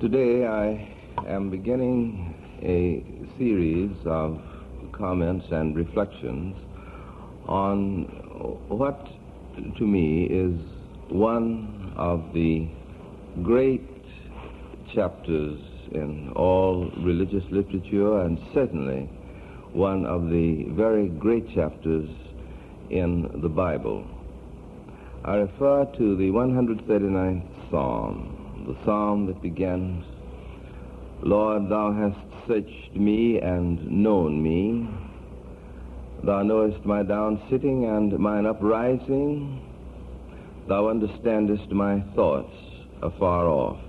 Today I am beginning a series of comments and reflections on what to me is one of the great chapters in all religious literature, and certainly one of the very great chapters in the Bible. I refer to the 139th Psalm, the psalm that begins, "Lord, thou hast searched me and known me. Thou knowest my down sitting and mine uprising. Thou understandest my thoughts afar off."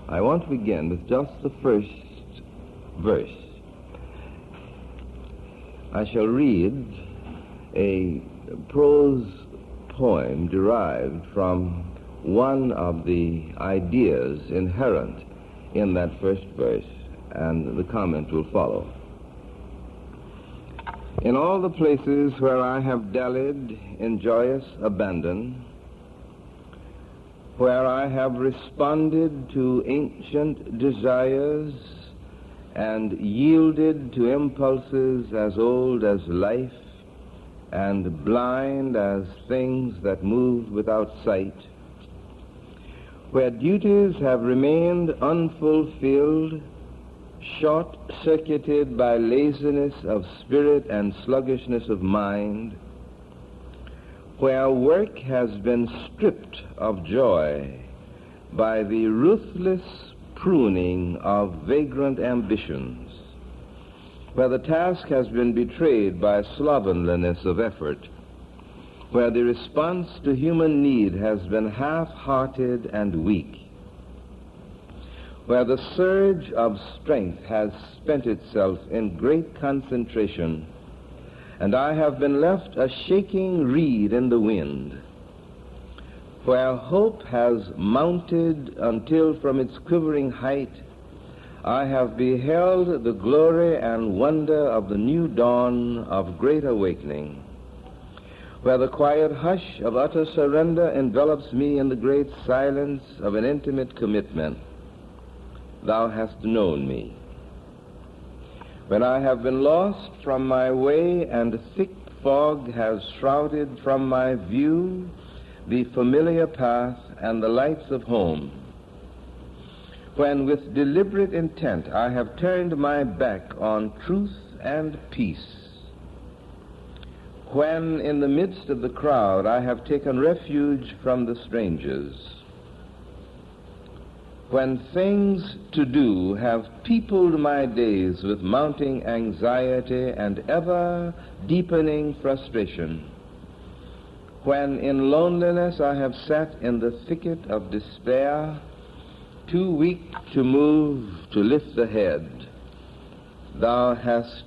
I want to begin with just the first verse. I shall read a prose poem derived from one of the ideas inherent in that first verse, and the comment will follow. "In all the places where I have dallied in joyous abandon, where I have responded to ancient desires and yielded to impulses as old as life and blind as things that move without sight, where duties have remained unfulfilled, short-circuited by laziness of spirit and sluggishness of mind, where work has been stripped of joy by the ruthless pruning of vagrant ambitions, where the task has been betrayed by slovenliness of effort, where the response to human need has been half-hearted and weak, where the surge of strength has spent itself in great concentration, and I have been left a shaking reed in the wind, where hope has mounted until from its quivering height I have beheld the glory and wonder of the new dawn of great awakening, where the quiet hush of utter surrender envelops me in the great silence of an intimate commitment. Thou hast known me. When I have been lost from my way and thick fog has shrouded from my view the familiar path and the lights of home, when with deliberate intent I have turned my back on truth and peace, when in the midst of the crowd I have taken refuge from the strangers, when things to do have peopled my days with mounting anxiety and ever deepening frustration, when in loneliness I have sat in the thicket of despair, too weak to move, to lift the head, thou hast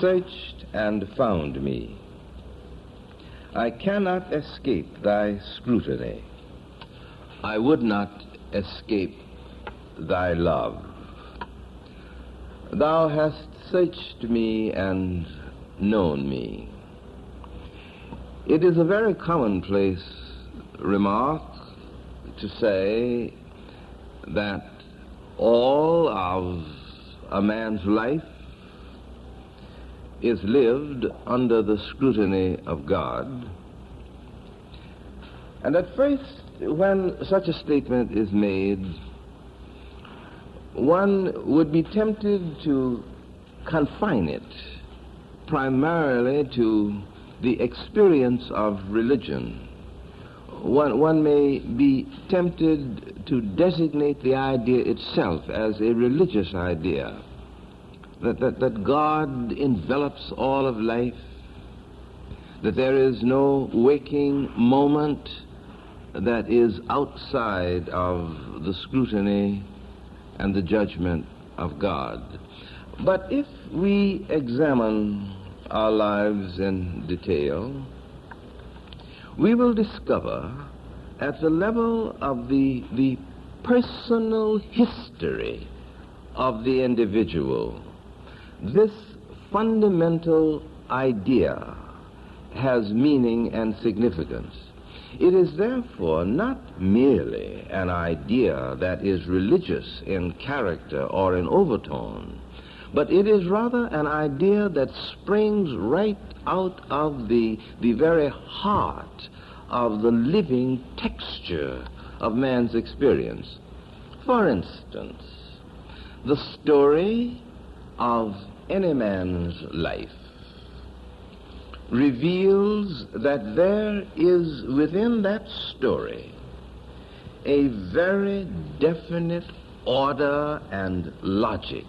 searched and found me. I cannot escape thy scrutiny. I would not escape thy love. Thou hast searched me and known me. It is a very commonplace remark to say that all of a man's life is lived under the scrutiny of God. And at first, when such a statement is made, one would be tempted to confine it primarily to the experience of religion. One may be tempted to designate the idea itself as a religious idea, that God envelops all of life, that there is no waking moment that is outside of the scrutiny and the judgment of God. But if we examine our lives in detail, we will discover at the level of the personal history of the individual, this fundamental idea has meaning and significance. It is therefore not merely an idea that is religious in character or in overtone, but it is rather an idea that springs right out of the very heart of the living texture of man's experience. For instance, the story of any man's life reveals that there is within that story a very definite order and logic.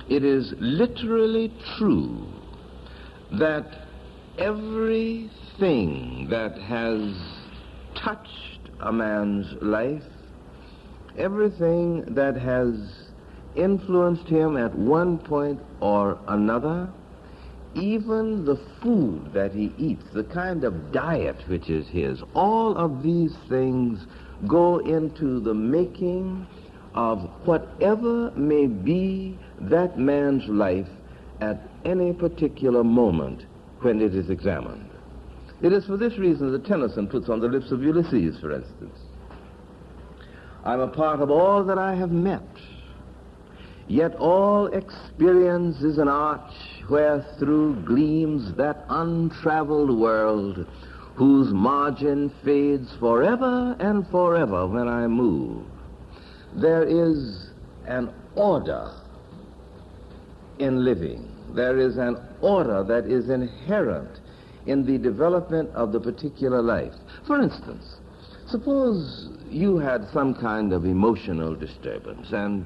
It is literally true that everything that has touched a man's life, everything that has influenced him at one point or another, even the food that he eats, the kind of diet which is his, all of these things go into the making of whatever may be that man's life at any particular moment when it is examined. It is for this reason that Tennyson puts on the lips of Ulysses, for instance, "I'm a part of all that I have met, yet all experience is an arch where through gleams that untraveled world, whose margin fades forever and forever when I move." There is an order in living. There is an order that is inherent in the development of the particular life. For instance, suppose you had some kind of emotional disturbance and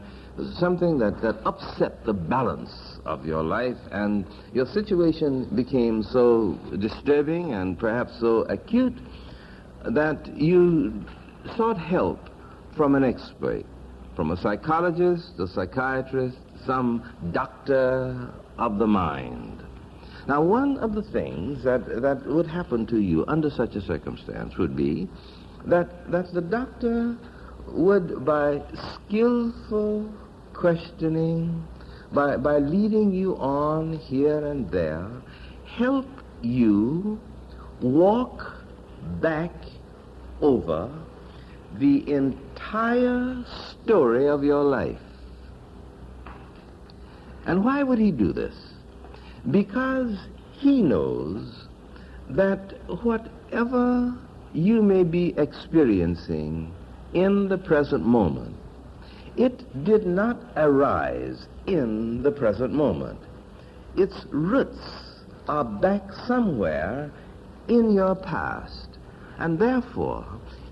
something that upset the balance of your life, and your situation became so disturbing and perhaps so acute that you sought help from an expert, from a psychologist, a psychiatrist, some doctor of the mind. Now, one of the things that would happen to you under such a circumstance would be that the doctor would, by skillful questioning, by leading you on here and there, help you walk back over the entire story of your life. And why would he do this? Because he knows that whatever you may be experiencing in the present moment, it did not arise in the present moment. Its roots are back somewhere in your past, and therefore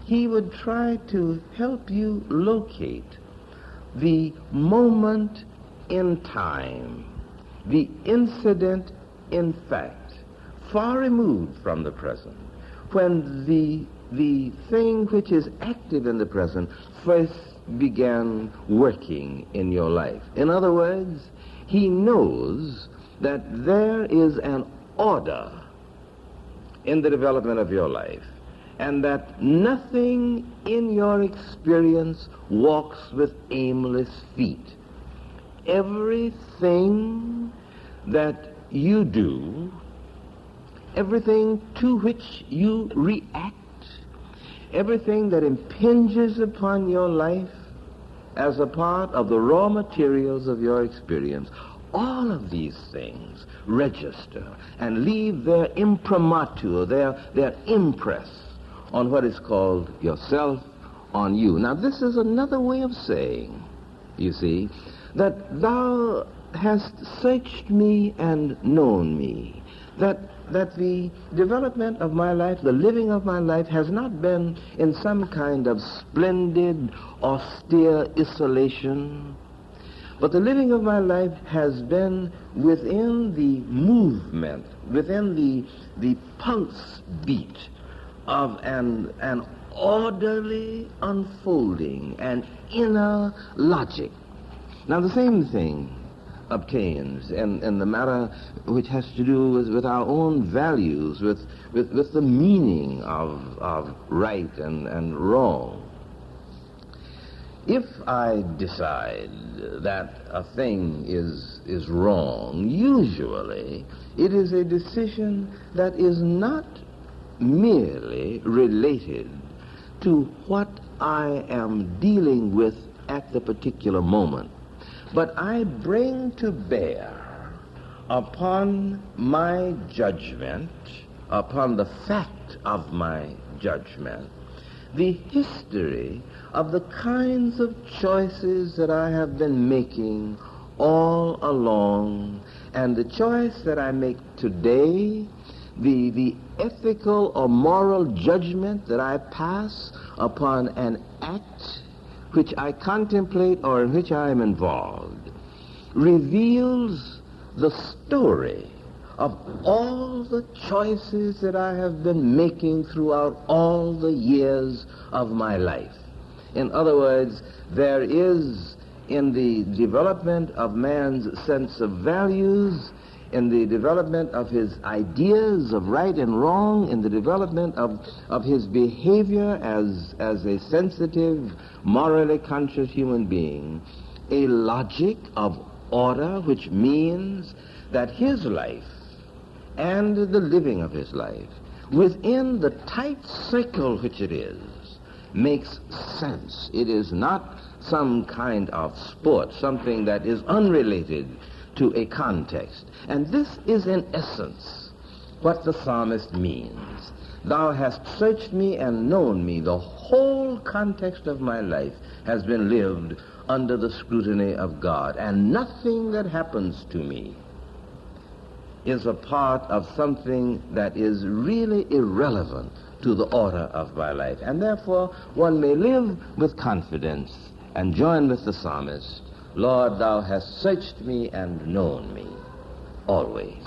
he would try to help you locate the moment in time, the incident in fact, far removed from the present, when the thing which is active in the present first began working in your life. In other words, he knows that there is an order in the development of your life, and that nothing in your experience walks with aimless feet. Everything that you do, everything to which you react, everything that impinges upon your life as a part of the raw materials of your experience, all of these things register and leave their imprimatur, their impress on what is called yourself, on you. Now, this is another way of saying, you see, that thou hast searched me and known me, that the development of my life, the living of my life, has not been in some kind of splendid, austere isolation, but the living of my life has been within the movement, within the pulse beat of an orderly unfolding, an inner logic. Now, the same thing obtains in the matter which has to do with our own values, with the meaning of right and wrong. If I decide that a thing is wrong, usually it is a decision that is not merely related to what I am dealing with at the particular moment, but I bring to bear upon my judgment, upon the fact of my judgment, the history of the kinds of choices that I have been making all along, and the choice that I make today, the ethical or moral judgment that I pass upon an act which I contemplate or in which I am involved, reveals the story of all the choices that I have been making throughout all the years of my life. In other words, there is, in the development of man's sense of values, in the development of his ideas of right and wrong, in the development of his behavior as a sensitive, morally conscious human being, a logic of order, which means that his life and the living of his life, within the tight circle which it is, makes sense. It is not some kind of sport, something that is unrelated to a context. And this is in essence what the psalmist means. Thou hast searched me and known me. The whole context of my life has been lived under the scrutiny of God, and nothing that happens to me is a part of something that is really irrelevant to the order of my life. And therefore, one may live with confidence and join with the psalmist, Lord, thou hast searched me and known me always.